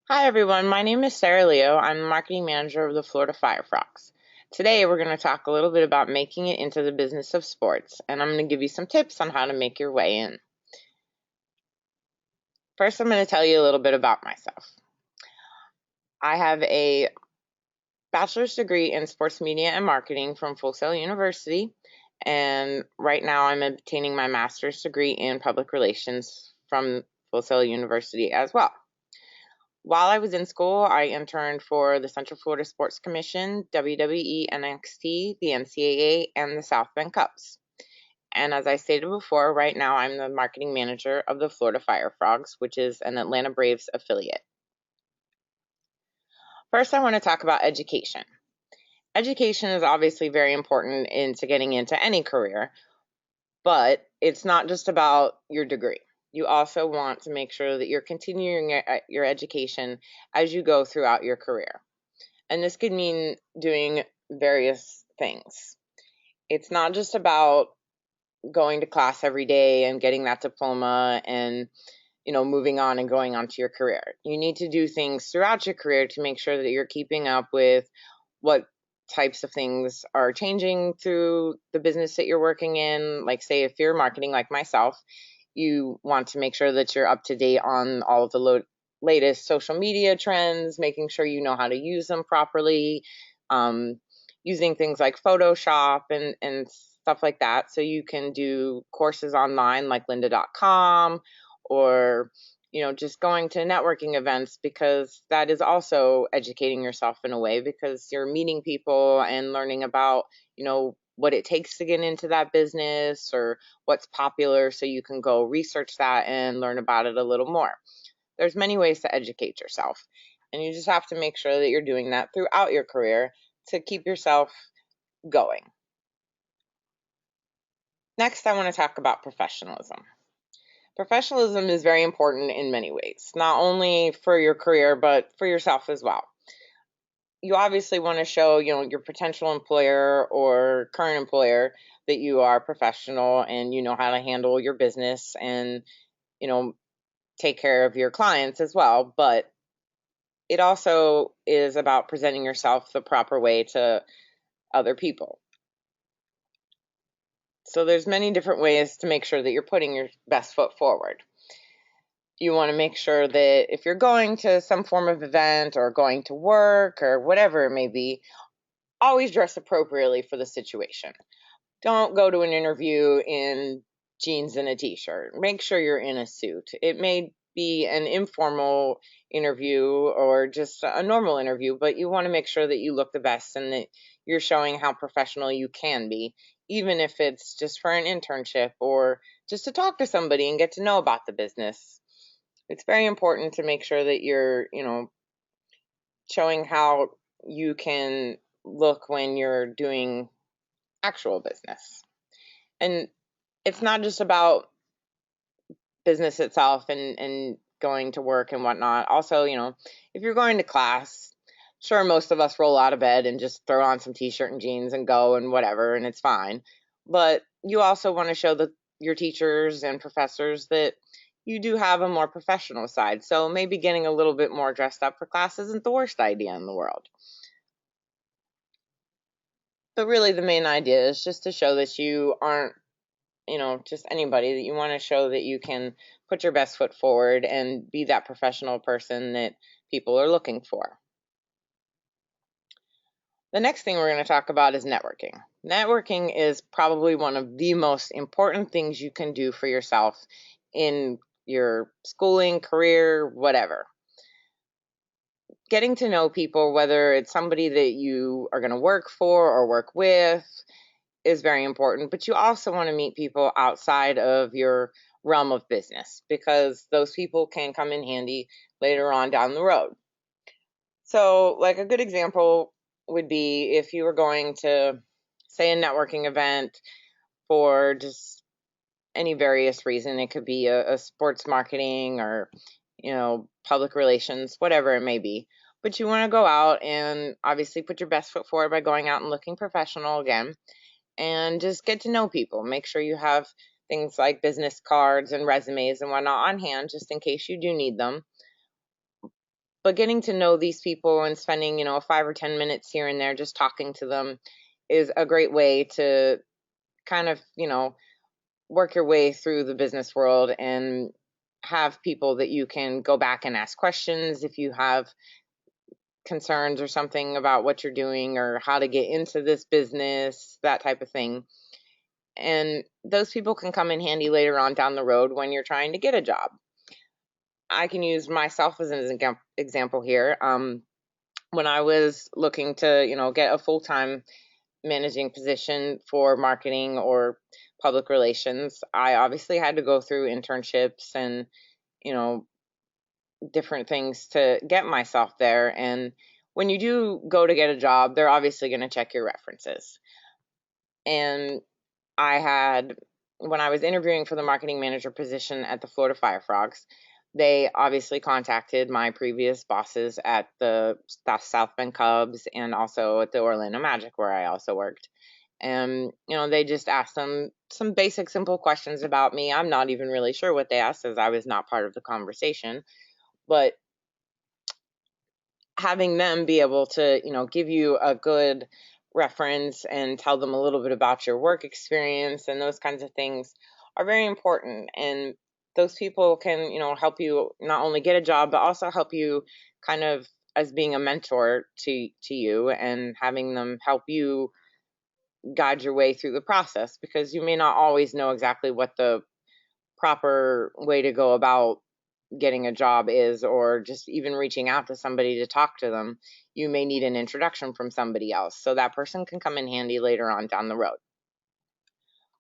Hi everyone, my name is Sarah Leo. I'm the marketing manager of the Florida Firefrogs. Today we're going to talk a little bit about making it into the business of sports, and I'm going to give you some tips on how to make your way in. First, I'm going to tell you a little bit about myself. I have a bachelor's degree in sports media and marketing from Full Sail University, and right now I'm obtaining my master's degree in public relations from Full Sail University as well. While I was in school, I interned for the Central Florida Sports Commission, WWE, NXT, the NCAA, and the South Bend Cups. And as I stated before, right now I'm the marketing manager of the Florida Firefrogs, which is an Atlanta Braves affiliate. First, I want to talk about education. Education is obviously very important into getting into any career, but it's not just about your degree. You also want to make sure that you're continuing your education as you go throughout your career. And this could mean doing various things. It's not just about going to class every day and getting that diploma and moving on and going on to your career. You need to do things throughout your career to make sure that you're keeping up with what types of things are changing through the business that you're working in. Like, say, if you're marketing like myself, you want to make sure that you're up to date on all of the latest social media trends, making sure you know how to use them properly, using things like Photoshop and stuff like that. So you can do courses online like lynda.com, or just going to networking events, because that is also educating yourself in a way, because you're meeting people and learning about what it takes to get into that business or what's popular, so you can go research that and learn about it a little more. There's many ways to educate yourself, and you just have to make sure that you're doing that throughout your career to keep yourself going. Next, I want to talk about professionalism. Professionalism is very important in many ways, not only for your career, but for yourself as well. You obviously want to show, your potential employer or current employer that you are professional and you know how to handle your business and, you know, take care of your clients as well. But it also is about presenting yourself the proper way to other people. So there's many different ways to make sure that you're putting your best foot forward. You want to make sure that if you're going to some form of event or going to work or whatever it may be, always dress appropriately for the situation. Don't go to an interview in jeans and a t-shirt. Make sure you're in a suit. It may be an informal interview or just a normal interview, but you want to make sure that you look the best and that you're showing how professional you can be, even if it's just for an internship or just to talk to somebody and get to know about the business. It's very important to make sure that you're, showing how you can look when you're doing actual business. And it's not just about business itself and going to work and whatnot. Also, if you're going to class, sure, most of us roll out of bed and just throw on some t-shirt and jeans and go and whatever, and it's fine. But you also want to show your teachers and professors that you do have a more professional side. So maybe getting a little bit more dressed up for class isn't the worst idea in the world. But really, the main idea is just to show that you aren't, just anybody, that you want to show that you can put your best foot forward and be that professional person that people are looking for. The next thing we're going to talk about is networking. Networking is probably one of the most important things you can do for yourself in your schooling, career, whatever. Getting to know people, whether it's somebody that you are going to work for or work with, is very important, but you also want to meet people outside of your realm of business, because those people can come in handy later on down the road. So, like, a good example would be if you were going to, say, a networking event for just any various reason. It could be a sports marketing or, public relations, whatever it may be. But you want to go out and obviously put your best foot forward by going out and looking professional again, and just get to know people. Make sure you have things like business cards and resumes and whatnot on hand, just in case you do need them. But getting to know these people and spending, 5 or 10 minutes here and there just talking to them is a great way to kind of, work your way through the business world and have people that you can go back and ask questions if you have concerns or something about what you're doing or how to get into this business, that type of thing. And those people can come in handy later on down the road when you're trying to get a job. I can use myself as an example here. When I was looking to, get a full-time managing position for marketing or public relations, I obviously had to go through internships and, you know, different things to get myself there. And when you do go to get a job, they're obviously going to check your references. And when I was interviewing for the marketing manager position at the Florida Fire Frogs, they obviously contacted my previous bosses at the South Bend Cubs and also at the Orlando Magic, where I also worked. And, they just asked them some basic, simple questions about me. I'm not even really sure what they asked, as I was not part of the conversation. But having them be able to, give you a good reference and tell them a little bit about your work experience and those kinds of things are very important. And those people can, help you not only get a job, but also help you kind of as being a mentor to you and having them help you guide your way through the process, because you may not always know exactly what the proper way to go about getting a job is, or just even reaching out to somebody to talk to them. You may need an introduction from somebody else, so that person can come in handy later on down the road.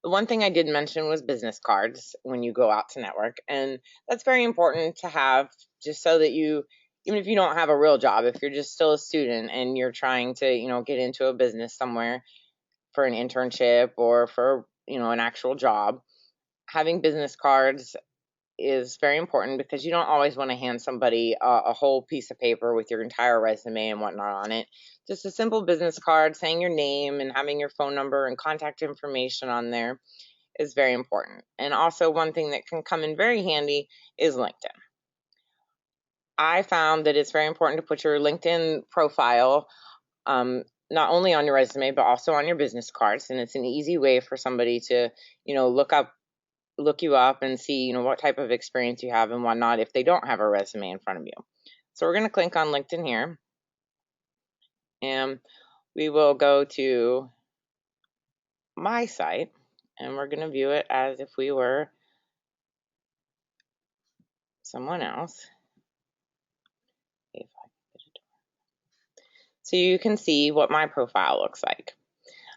The one thing I did mention was business cards when you go out to network, and that's very important to have, just so that you, even if you don't have a real job, if you're just still a student and you're trying to, get into a business somewhere for an internship or for, an actual job, having business cards is very important, because you don't always want to hand somebody a whole piece of paper with your entire resume and whatnot on it. Just a simple business card saying your name and having your phone number and contact information on there is very important. And also, one thing that can come in very handy is LinkedIn. I found that it's very important to put your LinkedIn profile not only on your resume, but also on your business cards. And it's an easy way for somebody to, look you up and see, what type of experience you have and whatnot if they don't have a resume in front of you. So we're going to click on LinkedIn here, and we will go to my site, and we're going to view it as if we were someone else. So you can see what my profile looks like.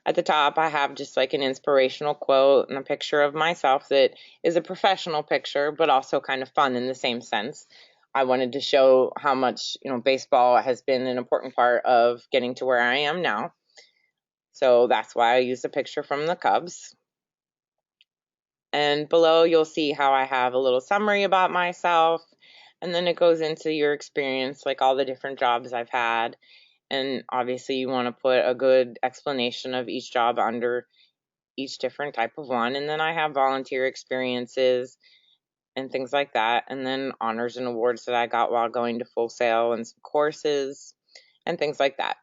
At the top, I have just like an inspirational quote and a picture of myself that is a professional picture, but also kind of fun in the same sense. I wanted to show how much, baseball has been an important part of getting to where I am now. So that's why I used a picture from the Cubs. And below, you'll see how I have a little summary about myself. And then it goes into your experience, like all the different jobs I've had. And obviously, you want to put a good explanation of each job under each different type of one. And then I have volunteer experiences and things like that. And then honors and awards that I got while going to Full Sail and some courses and things like that.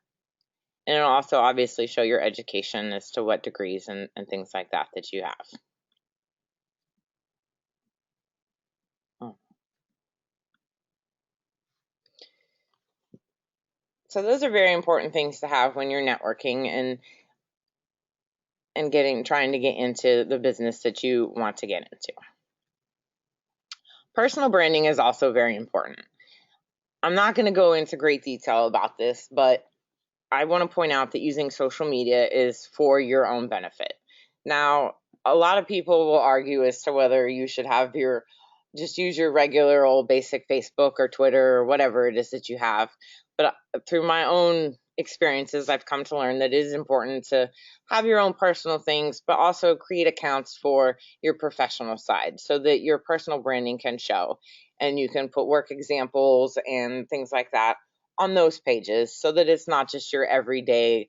And it'll also obviously show your education as to what degrees and things like that you have. So those are very important things to have when you're networking and trying to get into the business that you want to get into. Personal branding is also very important. I'm not going to go into great detail about this, but I want to point out that using social media is for your own benefit. Now, a lot of people will argue as to whether you should have just use your regular old basic Facebook or Twitter or whatever it is that you have. But through my own experiences, I've come to learn that it is important to have your own personal things, but also create accounts for your professional side so that your personal branding can show. And you can put work examples and things like that on those pages so that it's not just your everyday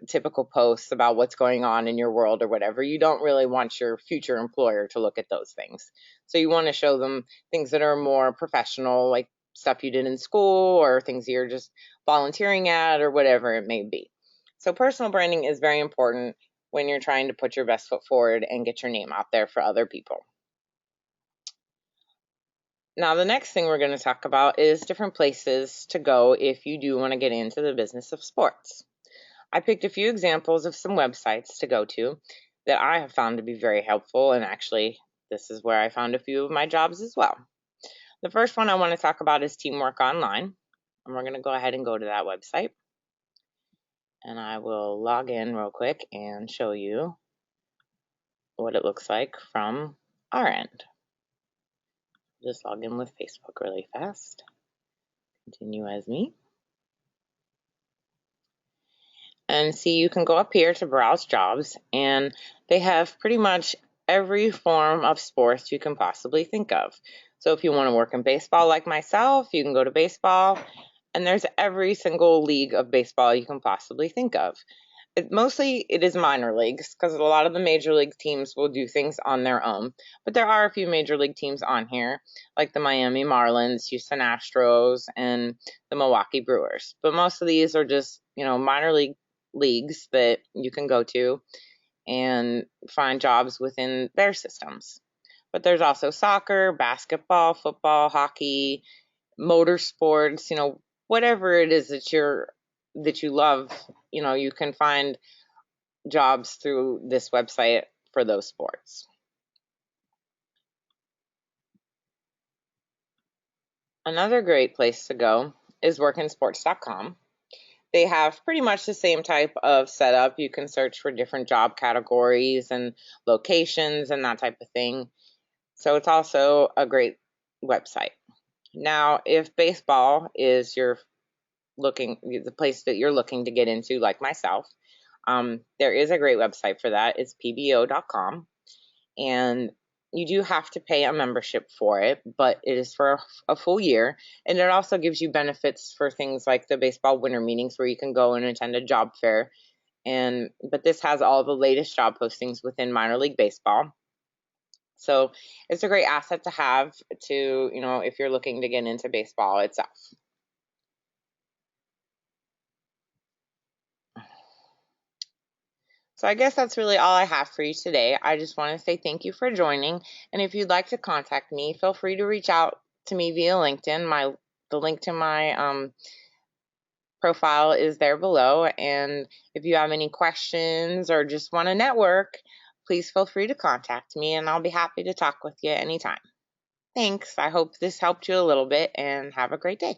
typical posts about what's going on in your world or whatever. You don't really want your future employer to look at those things. So you want to show them things that are more professional, like stuff you did in school or things you're just volunteering at or whatever it may be. So personal branding is very important when you're trying to put your best foot forward and get your name out there for other people. Now, the next thing we're going to talk about is different places to go if you do want to get into the business of sports. I picked a few examples of some websites to go to that I have found to be very helpful, and actually, this is where I found a few of my jobs as well. The first one I want to talk about is Teamwork Online, and we're going to go ahead and go to that website. And I will log in real quick and show you what it looks like from our end. Just log in with Facebook really fast. Continue as me. And see, you can go up here to browse jobs, and they have pretty much every form of sports you can possibly think of. So if you want to work in baseball like myself, you can go to baseball, and there's every single league of baseball you can possibly think of. Mostly it is minor leagues because a lot of the major league teams will do things on their own. But there are a few major league teams on here, like the Miami Marlins, Houston Astros, and the Milwaukee Brewers. But most of these are just, minor league leagues that you can go to and find jobs within their systems. But there's also soccer, basketball, football, hockey, motorsports, whatever it is that you love, you can find jobs through this website for those sports. Another great place to go is workinsports.com. They have pretty much the same type of setup. You can search for different job categories and locations and that type of thing. So it's also a great website. Now, if baseball is the place that you're looking to get into, like myself, there is a great website for that. It's pbo.com, and you do have to pay a membership for it, but it is for a full year, and it also gives you benefits for things like the baseball winter meetings where you can go and attend a job fair. But this has all the latest job postings within minor league baseball. So it's a great asset to have to, if you're looking to get into baseball itself. So I guess that's really all I have for you today. I just want to say thank you for joining. And if you'd like to contact me, feel free to reach out to me via LinkedIn. The link to my profile is there below. And if you have any questions or just want to network, please feel free to contact me, and I'll be happy to talk with you anytime. Thanks. I hope this helped you a little bit, and have a great day.